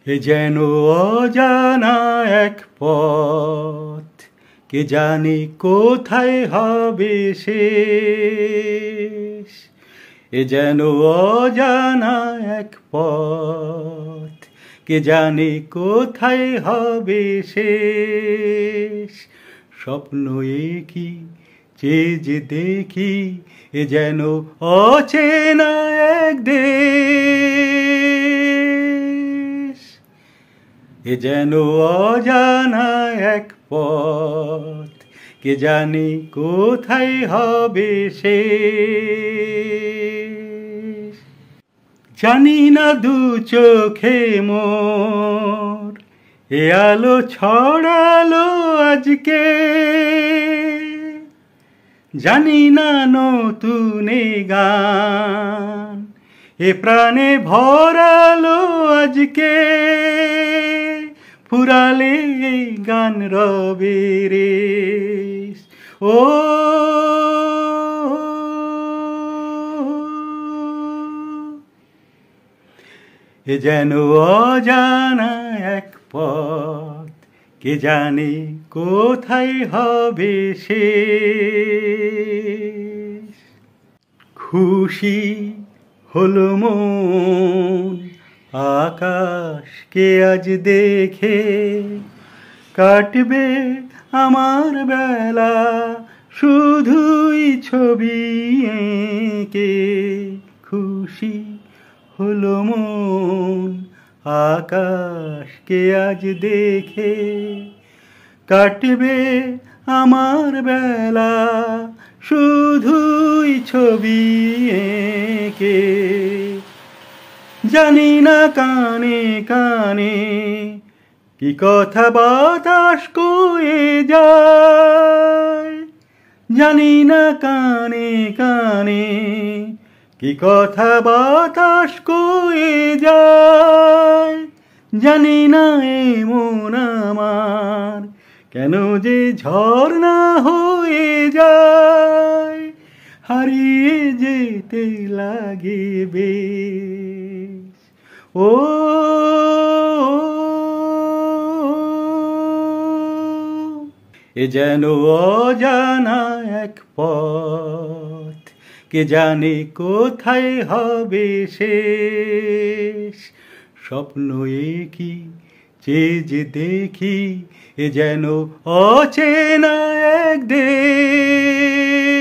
এ যেন অজানা এক পথ, কে জানে কোথায় হবে শেষ। এ যেন অজানা এক পথ, কে জানে কোথায় হবে শেষ। স্বপ্ন কি চেয়ে যে দেখি, এ যেন অচেনা এক দেশ। এ যেন অজানা এক পথ, কে জানে কোথায় হবে শেষ। জানি না দু চোখে মোর এ আলো ছড়ালো আজকে, জানি না নতুন গান এ প্রাণে ভরালো আজকে। ফুরালে এই গান রবে রেশ, ও এ যেন অজানা এক পথ, কে জানে কোথায় হবে শেষ। খুশি হলো মন আকাশকে আজ দেখে, কাটবে আমার বেলা শুধুই ছবি এঁকে। খুশি হলো মন আকাশকে আজ দেখে, কাটবে আমার বেলা শুধুই ছবি এঁকে। জানি না কানে কানে কি কথা বাতাস কয়ে যায়, জানি না কানে কানে কি কথা বাতাস কয়ে যায়। জানি না এমন আমার কেন যে ঝর্ণা হয়ে যায়, হারিয়ে যেতে লাগে বেশ। ও এ যেন অজানা এক পথ, কে জানে কোথায় হবে শেষ। স্বপ্ন কি চেয়ে যে দেখি, এ যেন অচেনা এক দেশ।